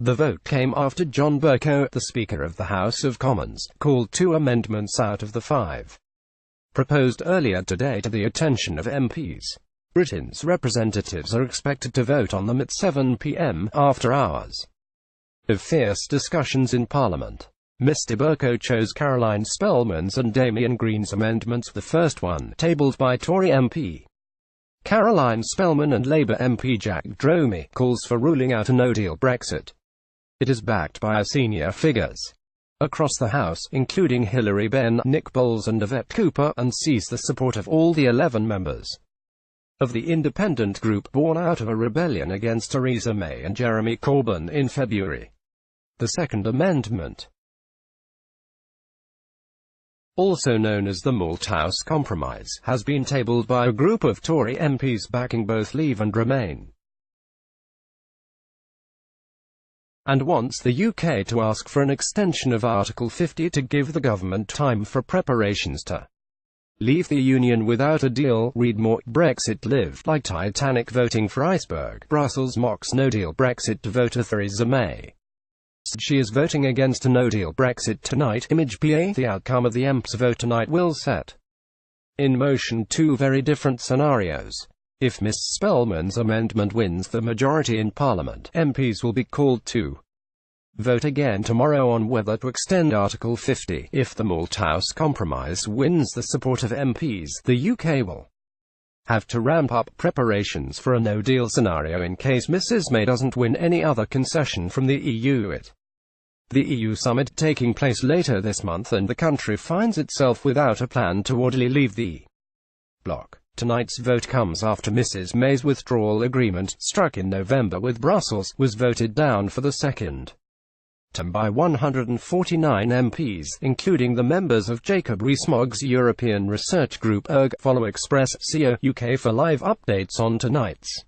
The vote came after John Bercow, the Speaker of the House of Commons, called 2 amendments out of the 5 proposed earlier today to the attention of MPs. Britain's representatives are expected to vote on them at 7 p.m, after hours of fierce discussions in Parliament. Mr Bercow chose Caroline Spelman's and Damian Green's amendments, the first one, tabled by Tory MP Caroline Spelman and Labour MP Jack Dromey, calls for ruling out a no-deal Brexit. It is backed by senior figures across the House, including Hilary Benn, Boles and Yvette Cooper, and sees the support of all the 11 members of the independent group born out of a rebellion against Theresa May and Jeremy Corbyn in February. The Second Amendment, also known as the Malthouse Compromise, has been tabled by a group of Tory MPs backing both Leave and Remain, and wants the UK to ask for an extension of Article 50 to give the government time for preparations to leave the Union without a deal. Read more. Brexit lived like Titanic voting for iceberg. Brussels mocks no-deal Brexit to voter Theresa May. She is voting against a no-deal Brexit tonight. Image PA. The outcome of the MPs' vote tonight will set in motion 2 very different scenarios. If Ms Spelman's amendment wins the majority in Parliament, MPs will be called to vote again tomorrow on whether to extend Article 50. If the Malthouse Compromise wins the support of MPs, the UK will have to ramp up preparations for a no-deal scenario in case Mrs May doesn't win any other concession from the EU at the EU summit taking place later this month, and the country finds itself without a plan to orderly leave the bloc. Tonight's vote comes after Mrs May's withdrawal agreement, struck in November with Brussels, was voted down for the second time by 149 MPs, including the members of Jacob Rees-Mogg's European Research Group (ERG). Follow Express CO UK for live updates on tonight's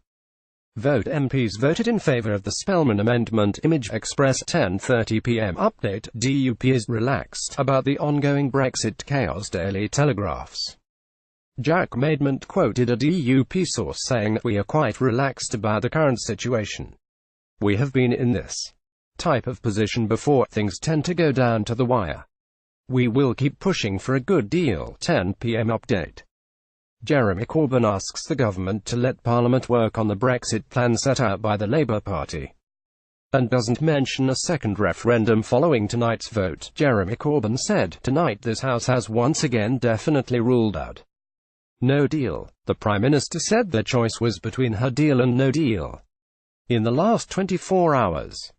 vote. MPs voted in favour of the Spelman amendment. Image Express 10:30 p.m. update. DUP is relaxed about the ongoing Brexit chaos. Daily Telegraph's Jack Maidment quoted a DUP source saying that we are quite relaxed about the current situation. We have been in this type of position before. Things tend to go down to the wire. We will keep pushing for a good deal. 10 p.m. update. Jeremy Corbyn asks the government to let Parliament work on the Brexit plan set out by the Labour Party, and doesn't mention a second referendum following tonight's vote. Jeremy Corbyn said, "Tonight this House has once again definitely ruled out no deal." The Prime Minister said their choice was between her deal and no deal. In the last 24 hours,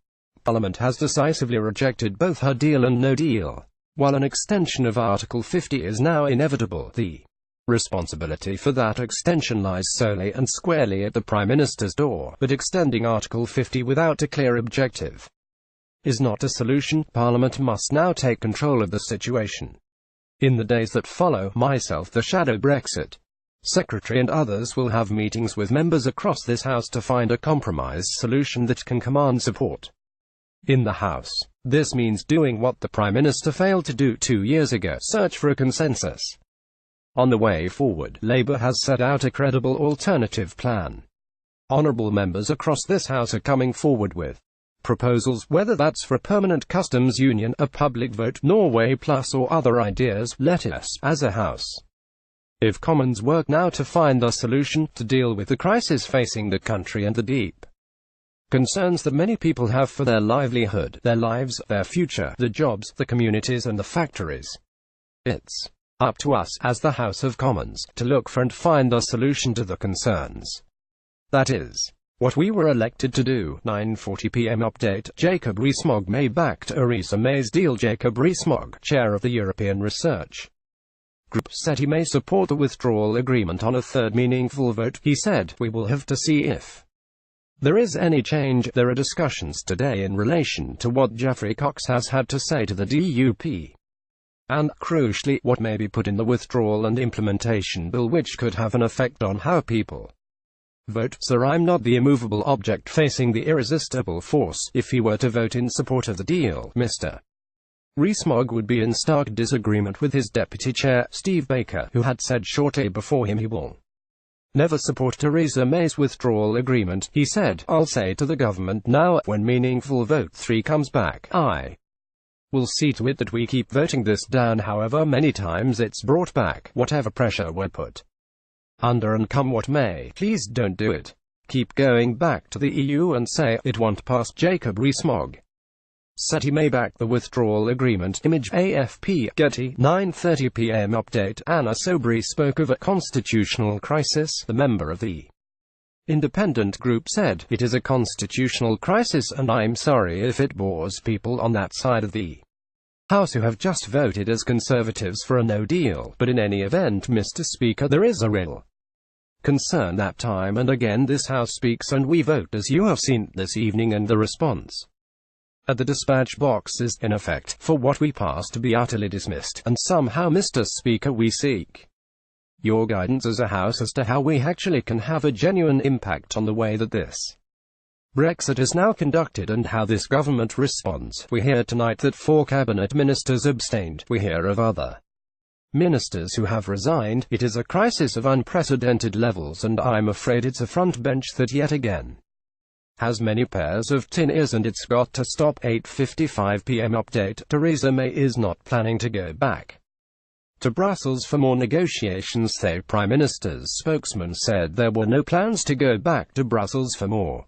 Parliament has decisively rejected both her deal and no deal. While an extension of Article 50 is now inevitable, the responsibility for that extension lies solely and squarely at the Prime Minister's door. But extending Article 50 without a clear objective is not a solution. Parliament must now take control of the situation. In the days that follow, myself, the Shadow Brexit Secretary, and others will have meetings with members across this House to find a compromise solution that can command support in the House. This means doing what the Prime Minister failed to do 2 years ago: search for a consensus on the way forward. Labour has set out a credible alternative plan. Honourable members across this House are coming forward with proposals, whether that's for a permanent customs union, a public vote, Norway Plus, or other ideas. Let us, as a House of Commons, work now to find a solution to deal with the crisis facing the country and the deep concerns that many people have for their livelihood, their lives, their future, the jobs, the communities and the factories. It's up to us, as the House of Commons, to look for and find a solution to the concerns. That is what we were elected to do. 9:40 p.m. update. Jacob Rees-Mogg May backed Theresa May's deal. Jacob Rees-Mogg, chair of the European Research Group, said he may support the withdrawal agreement on a third meaningful vote. He said, "We will have to see if there is any change. There are discussions today in relation to what Geoffrey Cox has had to say to the DUP, and, crucially, what may be put in the withdrawal and implementation bill, which could have an effect on how people vote. Sir, I'm not the immovable object facing the irresistible force. If he were to vote in support of the deal, Mr. Rees-Mogg would be in stark disagreement with his deputy chair, Steve Baker, who had said shortly before him he will never support Theresa May's withdrawal agreement. He said, "I'll say to the government now, when meaningful vote 3 comes back, I will see to it that we keep voting this down however many times it's brought back, whatever pressure we're put under and come what may. Please don't do it. Keep going back to the EU and say, it won't pass." Jacob Rees-Mogg said he may back the withdrawal agreement. Image AFP, Getty, 9:30 p.m. update. Anna Soubry spoke of a constitutional crisis. The member of the independent group said, "It is a constitutional crisis and I'm sorry if it bores people on that side of the House who have just voted as Conservatives for a no deal, but in any event, Mr. Speaker, there is a real concern that time and again this House speaks and we vote as you have seen this evening, and the response at the dispatch box is, in effect, for what we pass to be utterly dismissed, and somehow, Mr. Speaker, we seek your guidance as a House as to how we actually can have a genuine impact on the way that this Brexit is now conducted and how this government responds. We hear tonight that 4 cabinet ministers abstained. We hear of other ministers who have resigned. It is a crisis of unprecedented levels and I'm afraid it's a front bench that yet again has many pairs of tin ears and it's got to stop." 8:55 p.m. update. Theresa May is not planning to go back to Brussels for more negotiations. The Prime Minister's spokesman said there were no plans to go back to Brussels for more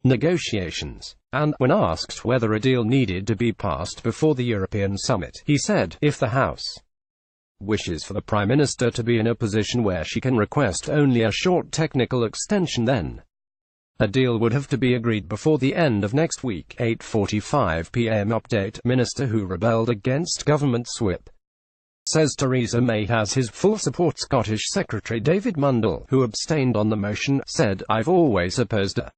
negotiations. And, when asked whether a deal needed to be passed before the European summit, he said, "If the House wishes for the Prime Minister to be in a position where she can request only a short technical extension, then a deal would have to be agreed before the end of next week." 8:45 p.m. update. Minister who rebelled against government's whip says Theresa May has his full support. Scottish Secretary David Mundell, who abstained on the motion, said, "I've always opposed a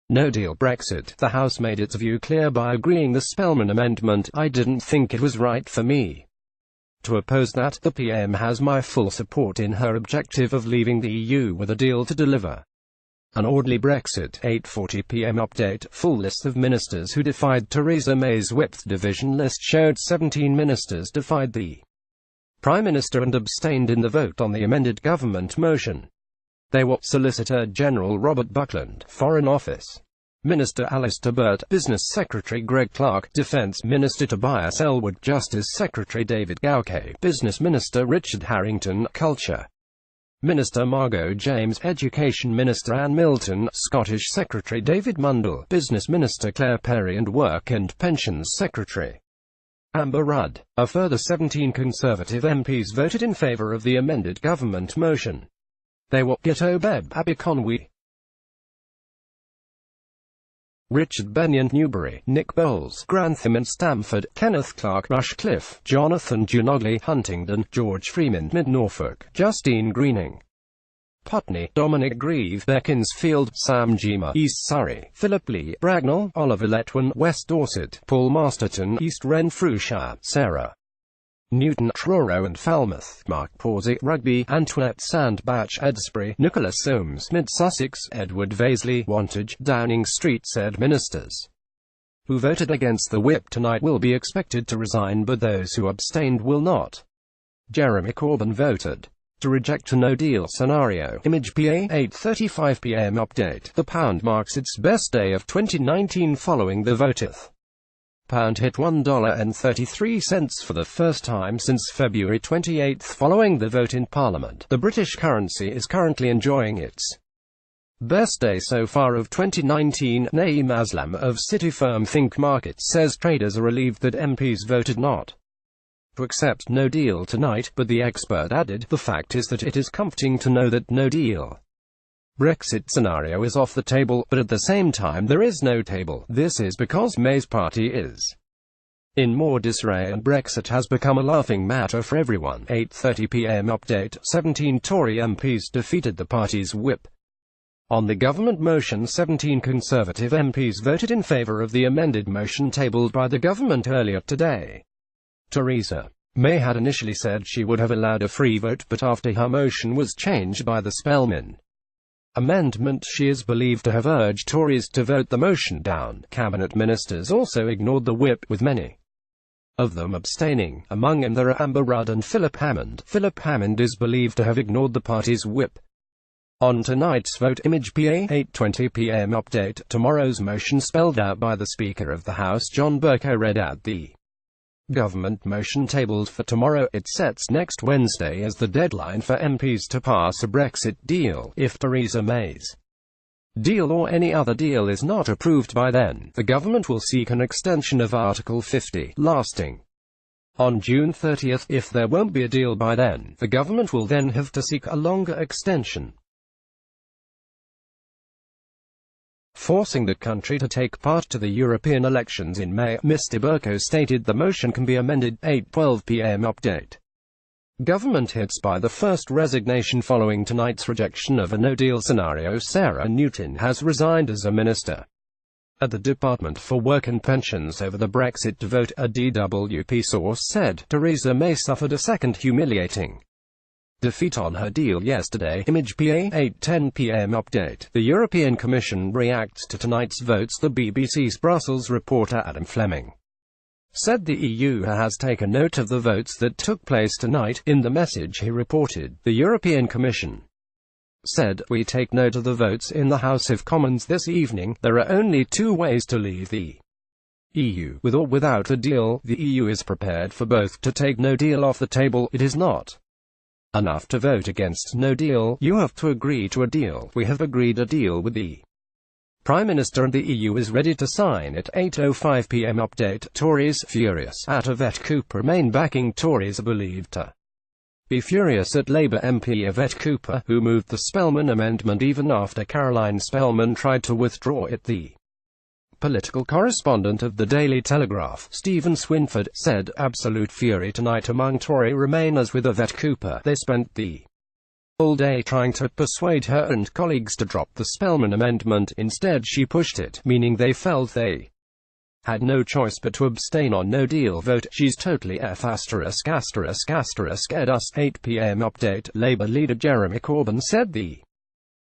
no-deal Brexit. The House made its view clear by agreeing the Spelman amendment. I didn't think it was right for me to oppose that. The PM has my full support in her objective of leaving the EU with a deal to deliver an orderly Brexit." 8:40 p.m. update. Full list of ministers who defied Theresa May's whip. The division list showed 17 ministers defied the Prime Minister and abstained in the vote on the amended government motion. They were Solicitor General Robert Buckland, Foreign Office Minister Alistair Burt, Business Secretary Greg Clark, Defence Minister Tobias Ellwood, Justice Secretary David Gauke, Business Minister Richard Harrington, Culture Minister Margot James, Education Minister Anne Milton, Scottish Secretary David Mundell, Business Minister Claire Perry and Work and Pensions Secretary Amber Rudd. A further 17 Conservative MPs voted in favour of the amended government motion. They were Gitobeb Aberconwy, Richard Benyon, Newbury, Nick Bowles, Grantham and Stamford, Kenneth Clark, Rushcliffe, Jonathan Gianogli, Huntingdon, George Freeman, Mid-Norfolk, Justine Greening, Putney, Dominic Grieve, Beaconsfield, Sam Gema, East Surrey, Philip Lee, Bracknell, Oliver Letwin, West Dorset, Paul Masterton, East Renfrewshire, Sarah Newton, Truro and Falmouth, Mark Pawsey, Rugby, Antoinette Sandbach, Edsbury, Nicholas Soames, Mid-Sussex, Edward Vaisley, Wantage, Downing Street. Said ministers who voted against the whip tonight will be expected to resign, but those who abstained will not. Jeremy Corbyn voted to reject a no-deal scenario. Image PA. 8:35 p.m. update. The pound marks its best day of 2019 following the vote. Pound hit $1.33 for the first time since February 28 following the vote in Parliament. The British currency is currently enjoying its best day so far of 2019. Naeem Aslam of city firm Think Markets says traders are relieved that MPs voted not to accept no deal tonight, but the expert added, "The fact is that it is comforting to know that no deal Brexit scenario is off the table, but at the same time there is no table. This is because May's party is in more disarray and Brexit has become a laughing matter for everyone." 8:30 p.m. update. 17 Tory MPs defeated the party's whip on the government motion. 17 Conservative MPs voted in favour of the amended motion tabled by the government earlier today. Theresa May had initially said she would have allowed a free vote, but after her motion was changed by the Spelman amendment, she is believed to have urged Tories to vote the motion down. Cabinet ministers also ignored the whip, with many of them abstaining. Among them there are Amber Rudd and Philip Hammond. Philip Hammond is believed to have ignored the party's whip On tonight's vote, Image PA 8:20 p.m. update. Tomorrow's motion spelled out by the Speaker of the House John Bercow read out the government motion tabled for tomorrow. It sets next Wednesday as the deadline for MPs to pass a Brexit deal. If Theresa May's deal or any other deal is not approved by then, the government will seek an extension of Article 50, lasting on June 30. If there won't be a deal by then, the government will then have to seek a longer extension, forcing the country to take part to the European elections in May. Mr. Bercow stated the motion can be amended. 8:12 p.m. update. Government hits by the first resignation following tonight's rejection of a no-deal scenario. Sarah Newton has resigned as a minister at the Department for Work and Pensions over the Brexit vote, a DWP source said. Theresa May suffered a second humiliating defeat on her deal yesterday. Image PA 8:10 p.m. update. The European Commission reacts to tonight's votes. The BBC's Brussels reporter Adam Fleming said the EU has taken note of the votes that took place tonight. In the message he reported, the European Commission said, "We take note of the votes in the House of Commons this evening. There are only two ways to leave the EU, with or without a deal. The EU is prepared for both. To take no deal off the table, it is not enough to vote against no deal. You have to agree to a deal. We have agreed a deal with the Prime Minister and the EU is ready to sign it." 8:05 p.m. update. Tories furious at Yvette Cooper. Main backing Tories are believed to be furious at Labour MP Yvette Cooper, who moved the Spelman amendment even after Caroline Spelman tried to withdraw it. The political correspondent of the Daily Telegraph, Stephen Swinford, said, "Absolute fury tonight among Tory Remainers with Yvette Cooper. They spent the all day trying to persuade her and colleagues to drop the Spelman amendment. Instead she pushed it, meaning they felt they had no choice but to abstain on no-deal vote. She's totally ed us." 8 p.m. update. Labour leader Jeremy Corbyn said the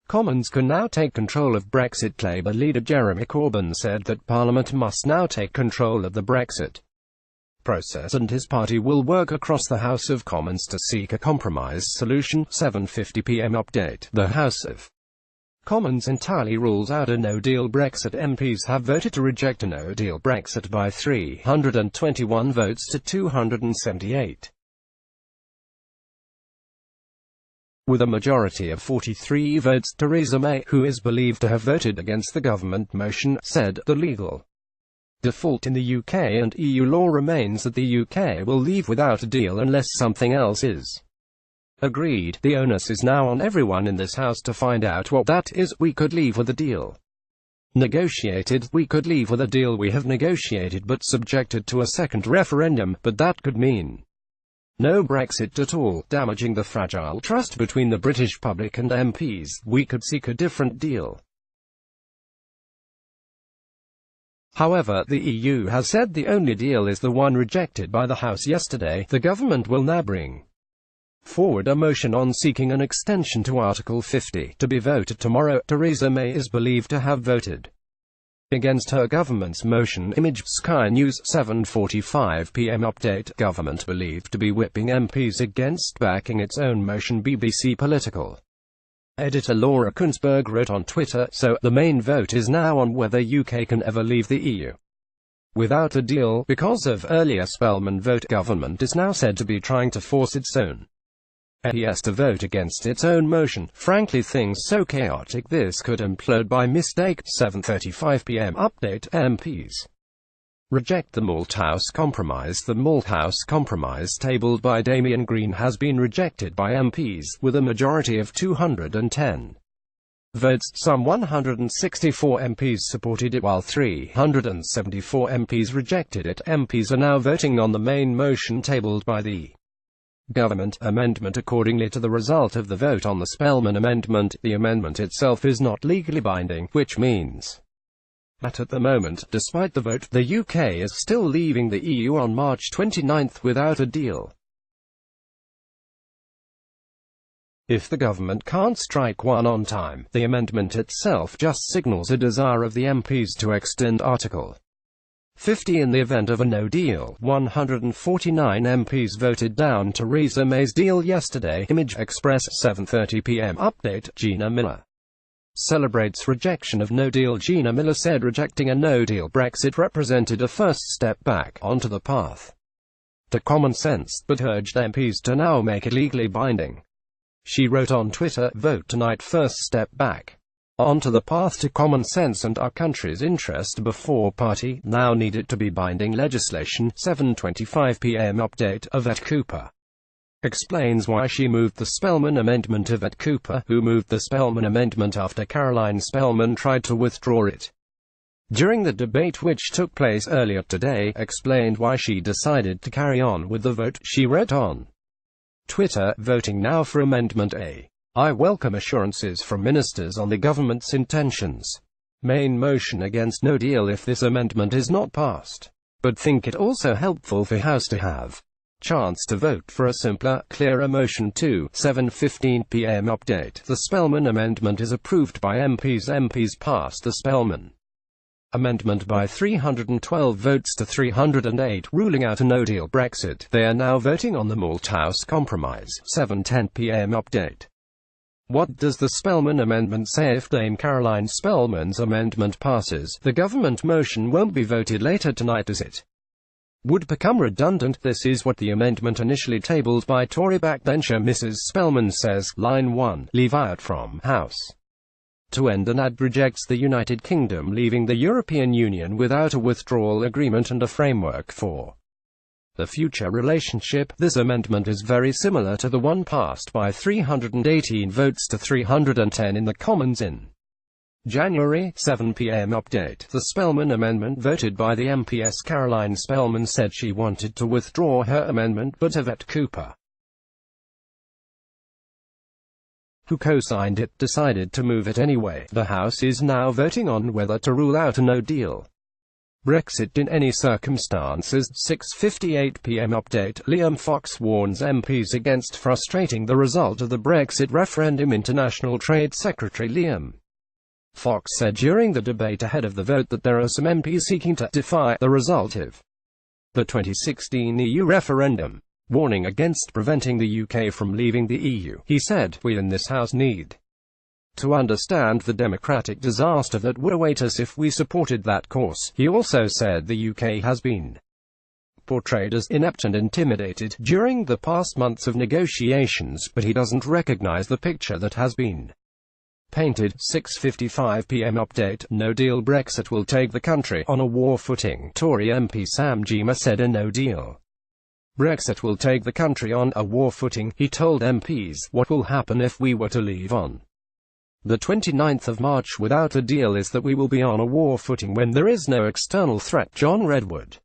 Commons can now take control of Brexit. Labour leader Jeremy Corbyn said that Parliament must now take control of the Brexit process and his party will work across the House of Commons to seek a compromise solution. 7:50 p.m. update. The House of Commons entirely rules out a no-deal Brexit. MPs have voted to reject a no-deal Brexit by 321 votes to 278. With a majority of 43 votes, Theresa May, who is believed to have voted against the government motion, said, "The legal default in the UK and EU law remains that the UK will leave without a deal unless something else is agreed. The onus is now on everyone in this House to find out what that is. We could leave with a deal negotiated. We could leave with a deal we have negotiated but subjected to a second referendum, but that could mean no Brexit at all, damaging the fragile trust between the British public and MPs. We could seek a different deal." However, the EU has said the only deal is the one rejected by the House yesterday. The government will now bring forward a motion on seeking an extension to Article 50, to be voted tomorrow. Theresa May is believed to have voted against her government's motion. Image Sky News. 7:45 p.m. update. Government believed to be whipping MPs against backing its own motion. BBC political editor Laura Kunsberg wrote on Twitter, "So, the main vote is now on whether UK can ever leave the EU without a deal. Because of earlier Spelman vote, government is now said to be trying to force its own MPs to vote against its own motion. Frankly, things so chaotic this could implode by mistake." 7:35 p.m. update. MPs reject the Malthouse Compromise. The Malthouse Compromise tabled by Damian has been rejected by MPs, with a majority of 210 votes. Some 164 MPs supported it while 374 MPs rejected it. MPs are now voting on the main motion tabled by the government amendment. Accordingly to the result of the vote on the Spelman amendment, the amendment itself is not legally binding, which means that at the moment, despite the vote, the UK is still leaving the EU on March 29 without a deal. If the government can't strike one on time, the amendment itself just signals a desire of the MPs to extend Article 50 in the event of a no deal. 149 MPs voted down Theresa May's deal yesterday. Image Express 7:30 p.m. Update. Gina Miller celebrates rejection of no deal. Gina Miller said rejecting a no-deal Brexit represented a first step back onto the path to common sense, but urged MPs to now make it legally binding. She wrote on Twitter, "Vote tonight, first step back onto the path to common sense and our country's interest before party now need it to be binding legislation." 7:25 p.m. Update. Yvette Cooper explains why she moved the Spelman amendment. Yvette Cooper, who moved the Spelman amendment after Caroline Spelman tried to withdraw it during the debate which took place earlier today, explained why she decided to carry on with the vote. She wrote on Twitter, "Voting now for Amendment A. I welcome assurances from ministers on the government's intentions. Main motion against no deal if this amendment is not passed. But think it also helpful for House to have chance to vote for a simpler, clearer motion too." 7:15 p.m. Update. The Spelman amendment is approved by MPs. MPs passed the Spelman amendment by 312 votes to 308, ruling out a no-deal Brexit. They are now voting on the Malthouse Compromise. 7:10 p.m. Update. What does the Spelman amendment say? If Dame Caroline Spelman's amendment passes, the government motion won't be voted later tonight as it would become redundant. This is what the amendment initially tabled by Tory backbencher Mrs. Spelman says. Line 1. Leave out from House to end an ad rejects the United Kingdom leaving the European Union without a withdrawal agreement and a framework for the future relationship. This amendment is very similar to the one passed by 318 votes to 310 in the Commons in January. 7 p.m. Update. The Spelman amendment voted by the MPs. Caroline Spelman said she wanted to withdraw her amendment, but Yvette Cooper, who co-signed it, decided to move it anyway. The House is now voting on whether to rule out a no-deal Brexit in any circumstances. 6:58 p.m. Update. Liam Fox warns MPs against frustrating the result of the Brexit referendum. International Trade Secretary Liam Fox said during the debate ahead of the vote that there are some MPs seeking to defy the result of the 2016 EU referendum, warning against preventing the UK from leaving the EU. He said, "We in this House need to understand the democratic disaster that would await us if we supported that course." He also said the UK has been portrayed as inept and intimidated during the past months of negotiations, but he doesn't recognize the picture that has been painted. 6:55 p.m. Update. No-deal Brexit will take the country on a war footing. Tory MP Sam Gyimah said a no-deal Brexit will take the country on a war footing. He told MPs, "What will happen if we were to leave on the 29th of March without a deal is that we will be on a war footing when there is no external threat." John Redwood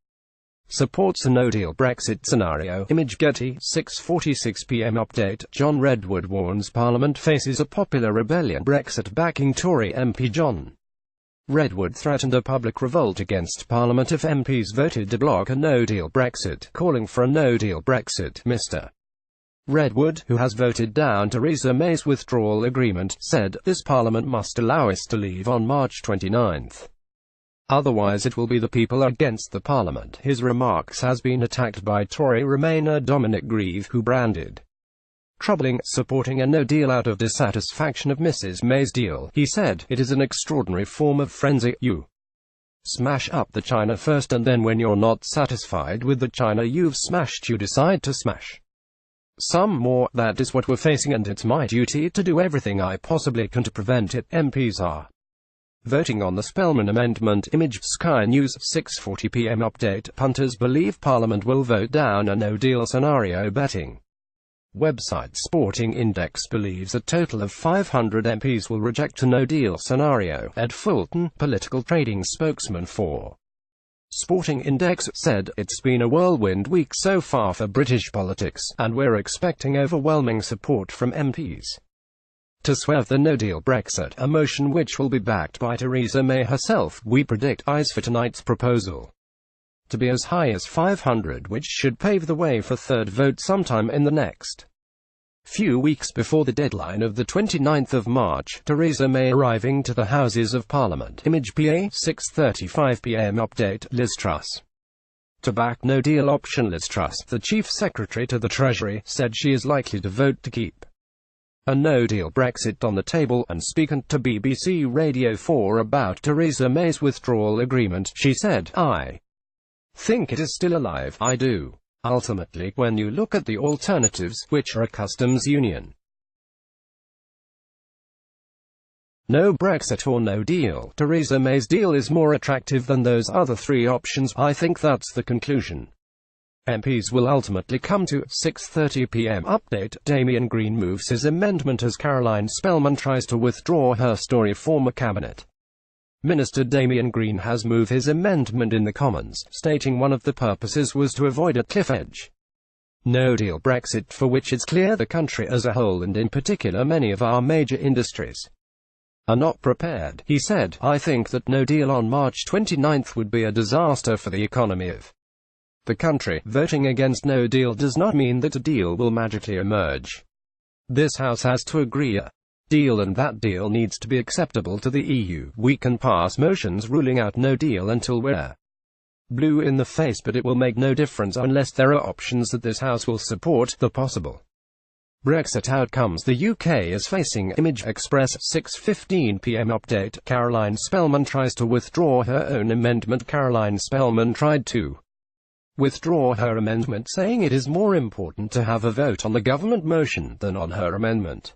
supports a no-deal Brexit scenario. Image Getty. 6:46 p.m. Update. John Redwood warns Parliament faces a popular rebellion. Brexit backing Tory MP John Redwood threatened a public revolt against Parliament if MPs voted to block a no-deal Brexit, calling for a no-deal Brexit. Mr. Redwood, who has voted down Theresa May's withdrawal agreement, said, "This Parliament must allow us to leave on March 29th. Otherwise it will be the people against the Parliament." His remarks has been attacked by Tory Remainer Dominic Grieve, who branded troubling supporting a no-deal out of dissatisfaction of Mrs. May's deal. He said, "It is an extraordinary form of frenzy. You smash up the China first and then when you're not satisfied with the China you've smashed you decide to smash some more. That is what we're facing and it's my duty to do everything I possibly can to prevent it." MPs are voting on the Spelman amendment. Image Sky News. 6:40 p.m. Update. Punters believe Parliament will vote down a no-deal scenario. Betting website Sporting Index believes a total of 500 MPs will reject a no-deal scenario. Ed Fulton, political trading spokesman for Sporting Index, said, "It's been a whirlwind week so far for British politics, and we're expecting overwhelming support from MPs to swerve the no-deal Brexit, a motion which will be backed by Theresa May herself. We predict ayes for tonight's proposal to be as high as 500, which should pave the way for a third vote sometime in the next Few weeks before the deadline of the 29th of March, Theresa May arriving to the Houses of Parliament. Image PA, 6:35 p.m. Update, Liz Truss. To back no deal option. Liz Truss, the Chief Secretary to the Treasury, said she is likely to vote to keep a no-deal Brexit on the table, and speaking to BBC Radio 4 about Theresa May's withdrawal agreement, she said, "I think it is still alive, I do. Ultimately, when you look at the alternatives, which are a customs union, no Brexit or no deal, Theresa May's deal is more attractive than those other three options. I think that's the conclusion MPs will ultimately come to." 6:30 p.m. Update, Damian Green moves his amendment as Caroline Spelman tries to withdraw her story. Former Cabinet Minister Damian Green has moved his amendment in the Commons, stating one of the purposes was to avoid a cliff edge no-deal Brexit, for which it's clear the country as a whole and in particular many of our major industries are not prepared. He said, "I think that no deal on March 29th would be a disaster for the economy of the country. Voting against no deal does not mean that a deal will magically emerge. This House has to agree a deal, and that deal needs to be acceptable to the EU. We can pass motions ruling out no deal until we're blue in the face, but it will make no difference unless there are options that this House will support. The possible Brexit outcomes the UK is facing." Image Express, 6:15 p.m. Update, Caroline Spelman tries to withdraw her own amendment. Caroline Spelman tried to withdraw her amendment, saying it is more important to have a vote on the government motion than on her amendment,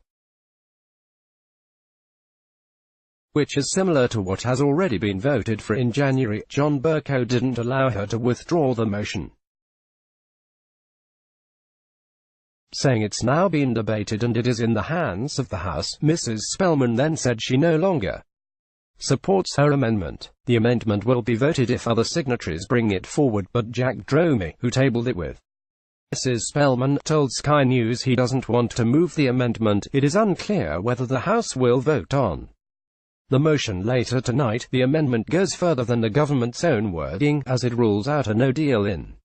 which is similar to what has already been voted for in January. John Bercow didn't allow her to withdraw the motion, saying it's now been debated and it is in the hands of the House. Mrs. Spelman then said she no longer supports her amendment. The amendment will be voted if other signatories bring it forward, but Jack Dromey, who tabled it with Mrs. Spelman, told Sky News he doesn't want to move the amendment. It is unclear whether the House will vote on the motion later tonight. The amendment goes further than the government's own wording, as it rules out a no deal in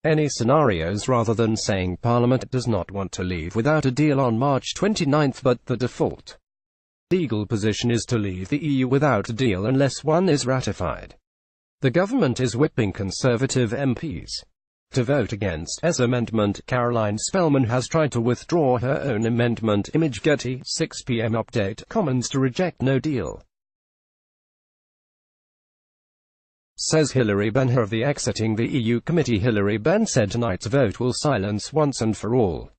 any scenarios, rather than saying Parliament does not want to leave without a deal on March 29th, but the default legal position is to leave the EU without a deal unless one is ratified. The government is whipping Conservative MPs to vote against his amendment. Caroline Spelman has tried to withdraw her own amendment. Image Getty, 6 p.m. Update, Commons to reject no deal, says Hilary Benn of the Exiting the EU Committee. Hilary Benn said tonight's vote will silence once and for all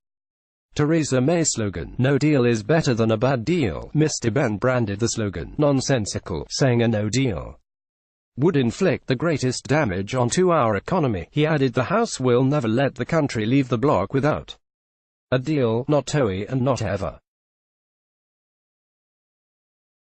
Theresa May's slogan, "No deal is better than a bad deal." Mr. Benn branded the slogan nonsensical, saying a no deal would inflict the greatest damage onto our economy. He added the House will never let the country leave the bloc without a deal, not Tory and not ever.